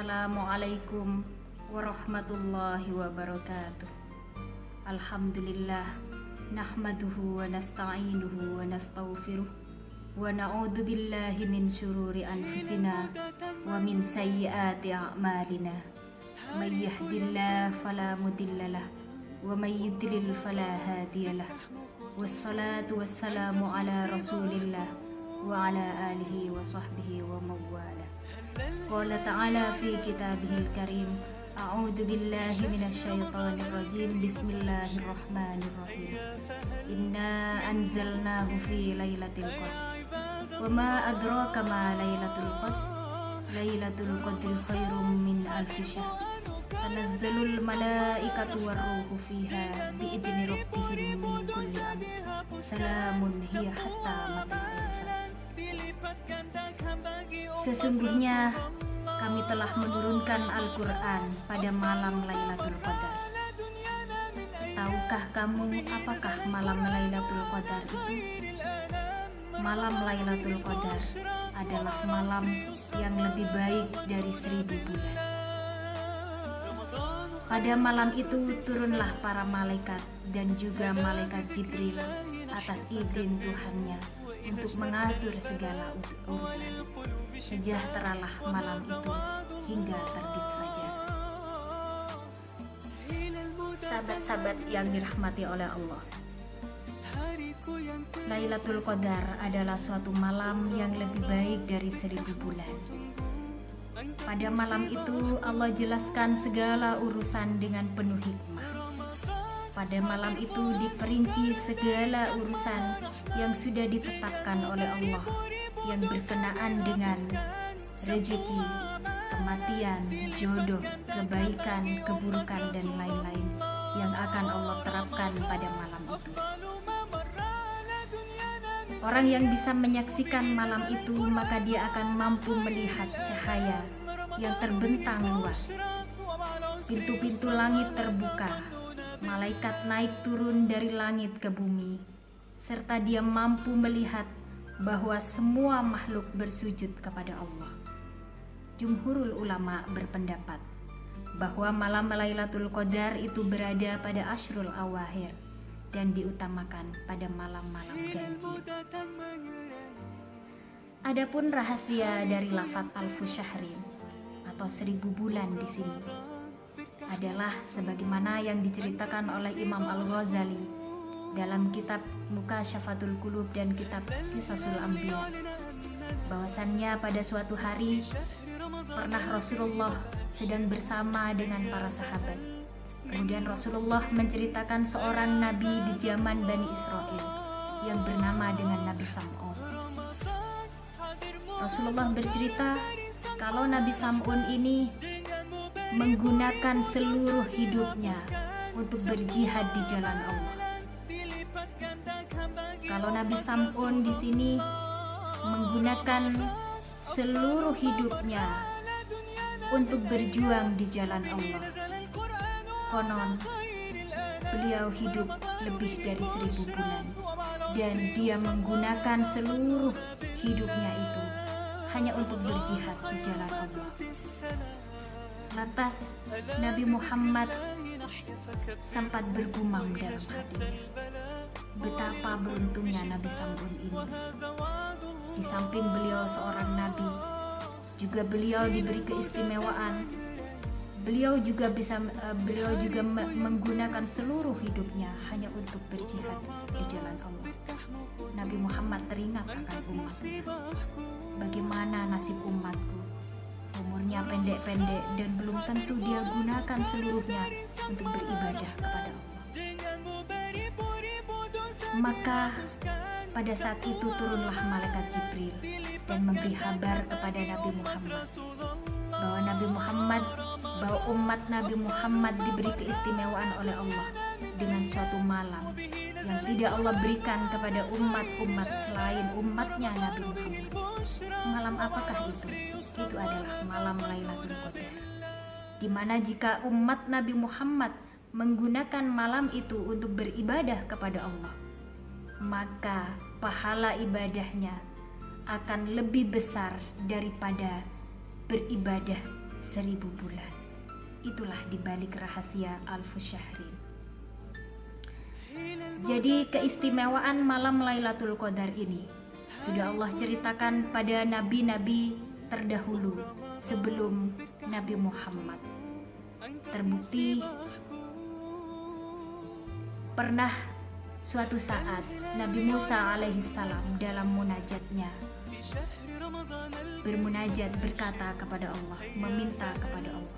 Assalamualaikum warahmatullahi wabarakatuh. Alhamdulillah, nahmaduhu wa nasta'inuhu wa nastaghfiruh wa na'udzu billahi min syururi anfusina wa min sayyiati a'malina. May yahdihillahu fala mudhillalah wa may yudlil fala hadiyalah. Wassalatu wassalamu ala Rasulillah wa ala alihi wa sahbihi wa mawala. Qala ta'ala fi kitabihil karim, a'udzu billahi minasyaitonir rajim. Bismillahirrahmanirrahim. Inna anzalnahu fi lailatul qadr. Wa ma adraka ma lailatul qadr. Lailatul qadri khairum min alfi syahr. Tanazzalul malaikatu warruhu fiha biidzni rabbihim min kulli amr. Salamun hiya hatta matla'il fajr. Sesungguhnya kami telah menurunkan Al-Quran pada malam Lailatul Qadar. Tahukah kamu apakah malam Lailatul Qadar itu? Malam Lailatul Qadar adalah malam yang lebih baik dari 1000 bulan. Pada malam itu turunlah para malaikat dan juga malaikat Jibril atas izin Tuhannya untuk mengatur segala urusan. Sejahteralah malam itu hingga terbit fajar. Sahabat-sahabat yang dirahmati oleh Allah, Lailatul Qadar adalah suatu malam yang lebih baik dari 1000 bulan. Pada malam itu Allah jelaskan segala urusan dengan penuh hikmah. Pada malam itu diperinci segala urusan yang sudah ditetapkan oleh Allah, yang berkenaan dengan rezeki, kematian, jodoh, kebaikan, keburukan, dan lain-lain yang akan Allah terapkan pada malam itu. Orang yang bisa menyaksikan malam itu, maka dia akan mampu melihat cahaya yang terbentang luas. Pintu-pintu langit terbuka, malaikat naik turun dari langit ke bumi, serta dia mampu melihat bahwa semua makhluk bersujud kepada Allah. Jumhurul ulama berpendapat bahwa malam Lailatul Qadar itu berada pada Ashrul Awakhir dan diutamakan pada malam-malam ganjil. Adapun rahasia dari lafaz alfu syahrin atau 1000 bulan di sini adalah sebagaimana yang diceritakan oleh Imam Al-Ghazali dalam kitab Mukasyafatul Qulub dan kitab Qisasul Anbiya, bahwasannya pada suatu hari pernah Rasulullah sedang bersama dengan para sahabat. Kemudian Rasulullah menceritakan seorang nabi di zaman Bani Israel yang bernama dengan Nabi Sam'un. Rasulullah bercerita kalau Nabi Sam'un ini menggunakan seluruh hidupnya untuk berjihad di jalan Allah. Kalau Nabi Sam'un di sini menggunakan seluruh hidupnya untuk berjuang di jalan Allah. Konon beliau hidup lebih dari 1000 bulan dan dia menggunakan seluruh hidupnya itu hanya untuk berjihad di jalan Allah. Lantas Nabi Muhammad sempat bergumam dalam hatinya, betapa beruntungnya Nabi Sam'un ini. Di samping beliau seorang nabi, juga beliau diberi keistimewaan. Beliau juga menggunakan seluruh hidupnya hanya untuk berjihad di jalan Allah. Nabi Muhammad teringat akan umatnya. Bagaimana nasib umatku? Umurnya pendek-pendek dan belum tentu dia gunakan seluruhnya untuk beribadah kepada Allah. Maka pada saat itu turunlah malaikat Jibril dan memberi kabar kepada Nabi Muhammad bahwa umat Nabi Muhammad diberi keistimewaan oleh Allah dengan suatu malam yang tidak Allah berikan kepada umat-umat selain umatnya Nabi Muhammad. Malam apakah itu? Itu adalah malam Lailatul Qadar, di mana jika umat Nabi Muhammad menggunakan malam itu untuk beribadah kepada Allah, maka pahala ibadahnya akan lebih besar daripada beribadah 1000 bulan. Itulah dibalik rahasia Alfus Syahrin. Jadi keistimewaan malam Lailatul Qadar ini sudah Allah ceritakan pada nabi-nabi terdahulu sebelum Nabi Muhammad. Terbukti pernah suatu saat Nabi Musa alaihissalam dalam munajatnya bermunajat, berkata kepada Allah, meminta kepada Allah,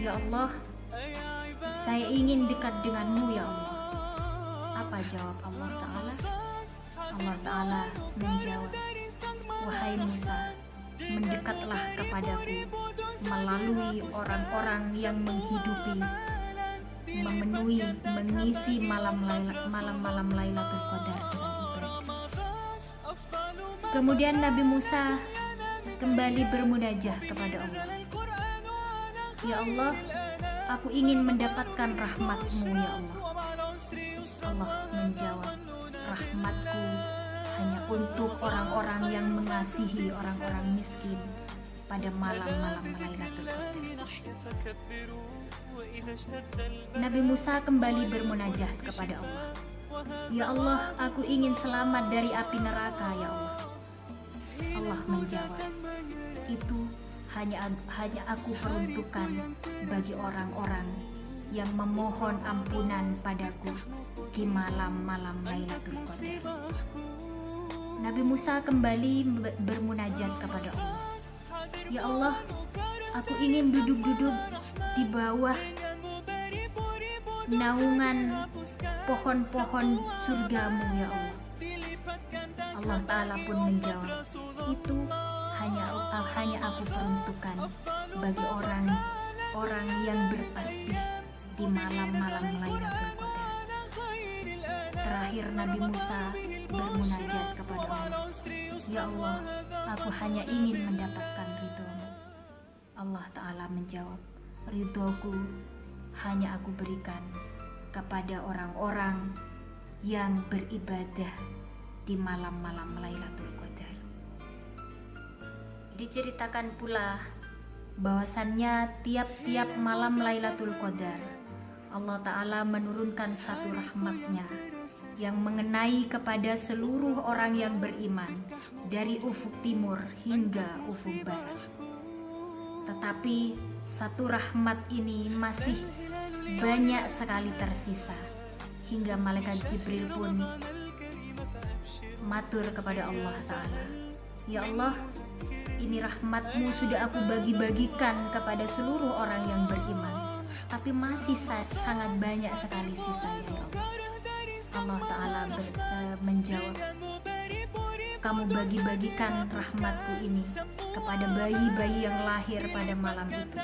"Ya Allah, saya ingin dekat denganmu ya Allah." Apa jawab Allah Ta'ala? Allah Ta'ala menjawab, "Wahai Musa, mendekatlah kepadaku melalui orang-orang yang menghidupi, memenuhi, mengisi malam-malam Lailatul Qadar dengan ibadah." Kemudian Nabi Musa kembali bermunajah kepada Allah, "Ya Allah, aku ingin mendapatkan rahmat-Mu ya Allah." Allah menjawab, "Rahmatku hanya untuk orang-orang yang mengasihi orang-orang miskin pada malam-malam Lailatul Qadar." Nabi Musa kembali bermunajat kepada Allah, "Ya Allah, aku ingin selamat dari api neraka ya Allah." Allah menjawab, "Itu hanya aku peruntukkan bagi orang-orang yang memohon ampunan padaku di malam-malam Lailatul Qadar." Nabi Musa kembali bermunajat kepada Allah, "Ya Allah, aku ingin duduk-duduk di bawah naungan pohon-pohon surgamu ya Allah." Allah Ta'ala pun menjawab, "Itu hanya aku peruntukkan bagi orang-orang yang bertasbih di malam-malam Lailatul Qadar." Terakhir Nabi Musa bermunajat kepada Allah, "Ya Allah, aku hanya ingin mendapatkan ridho-Mu." Allah Ta'ala menjawab, "Ridhoku hanya aku berikan kepada orang-orang yang beribadah di malam-malam Lailatul Qadar." Diceritakan pula bahwasannya tiap-tiap malam Lailatul Qadar Allah Ta'ala menurunkan satu rahmatnya yang mengenai kepada seluruh orang yang beriman dari ufuk timur hingga ufuk barat. Tetapi satu rahmat ini masih banyak sekali tersisa, hingga malaikat Jibril pun matur kepada Allah Ta'ala, "Ya Allah, ini rahmat-Mu sudah aku bagi-bagikan kepada seluruh orang yang beriman, tapi masih sangat banyak sekali sisanya ya Allah." Allah Ta'ala menjawab, "Kamu bagi-bagikan rahmat-Ku ini kepada bayi-bayi yang lahir pada malam itu,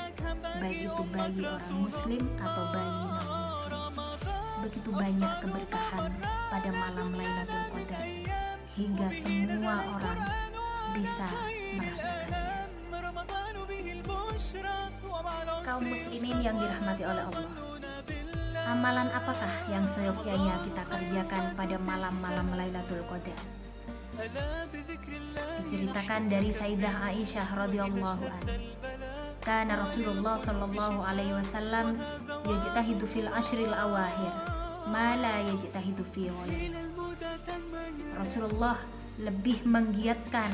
baik itu bayi orang muslim atau bayi non-muslim. Begitu banyak keberkahan pada malam Lailatul Qadar hingga semua orang bisa merasakannya." Kaum muslimin yang dirahmati oleh Allah, amalan apakah yang seyogyanya kita kerjakan pada malam-malam Lailatul Qadar? Diceritakan dari Sayyidah Aisyah radhiyallahu anha, "Kana Rasulullah sallallahu alaihi wasallam yajtahidu fil ashril awahir ma la yajtahidu fi ghairihi." Rasulullah lebih menggiatkan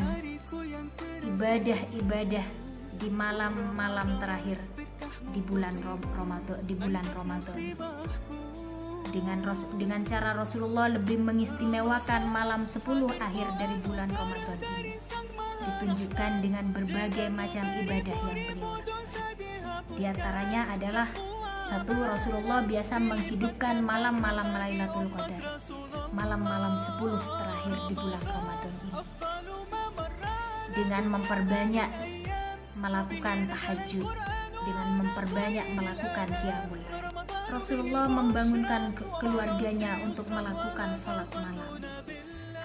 ibadah-ibadah di malam-malam terakhir di bulan Ramadan. Dengan cara Rasulullah lebih mengistimewakan malam 10 akhir dari bulan Ramadan ini, ditunjukkan dengan berbagai macam ibadah yang beliau lakukan. Di antaranya adalah satu, Rasulullah biasa menghidupkan malam-malam Lailatul Qadar, malam-malam 10 terakhir di bulan Ramadan ini, dengan memperbanyak melakukan tahajud, dengan memperbanyak melakukan qiyamul lail. Rasulullah membangunkan keluarganya untuk melakukan sholat malam.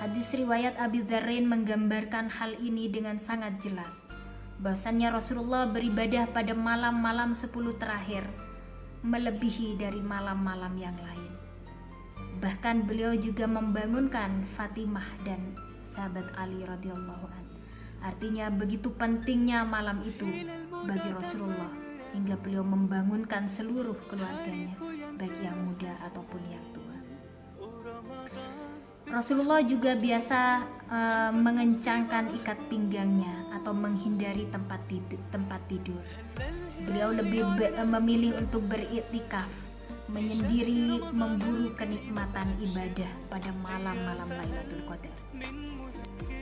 Hadis riwayat Abi Dzarrin menggambarkan hal ini dengan sangat jelas, bahwasannya Rasulullah beribadah pada malam-malam 10 terakhir melebihi dari malam-malam yang lain. Bahkan beliau juga membangunkan Fatimah dan sahabat Ali radhiyallahu anhu. Artinya begitu pentingnya malam itu bagi Rasulullah hingga beliau membangunkan seluruh keluarganya, baik yang muda ataupun yang tua. Rasulullah juga biasa mengencangkan ikat pinggangnya atau menghindari tempat tidur. Beliau lebih memilih untuk beriktikaf, menyendiri, memburu kenikmatan ibadah pada malam-malam Lailatul Qadar.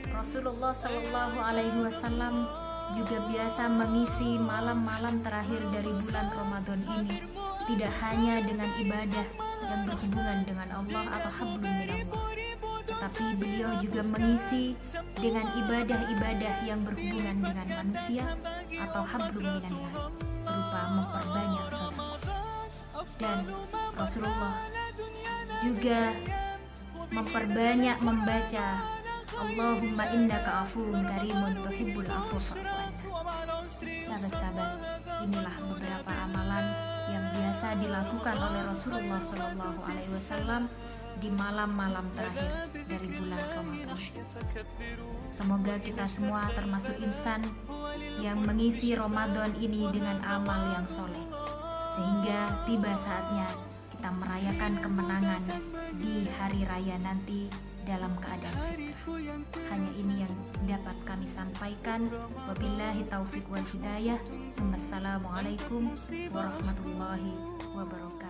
Rasulullah Shallallahu Alaihi Wasallam juga biasa mengisi malam-malam terakhir dari bulan Ramadan ini tidak hanya dengan ibadah yang berhubungan dengan Allah atau hablum minallah, tetapi beliau juga mengisi dengan ibadah-ibadah yang berhubungan dengan manusia atau hablum minannas, berupa memperbanyak sedekah. Dan Rasulullah juga memperbanyak membaca Allahumma innaka afuwun karimun tuhibbul afwa fa'fu anna. Sahabat-sahabat, inilah beberapa amalan yang biasa dilakukan oleh Rasulullah Shallallahu Alaihi Wasallam di malam-malam terakhir dari bulan Ramadan. Semoga kita semua termasuk insan yang mengisi Ramadan ini dengan amal yang soleh, sehingga tiba saatnya kita merayakan kemenangan di hari raya nanti dalam keadaan fitrah. Hanya ini yang dapat kami sampaikan. Wabillahi taufiq wal hidayah. Wassalamualaikum warahmatullahi wabarakatuh.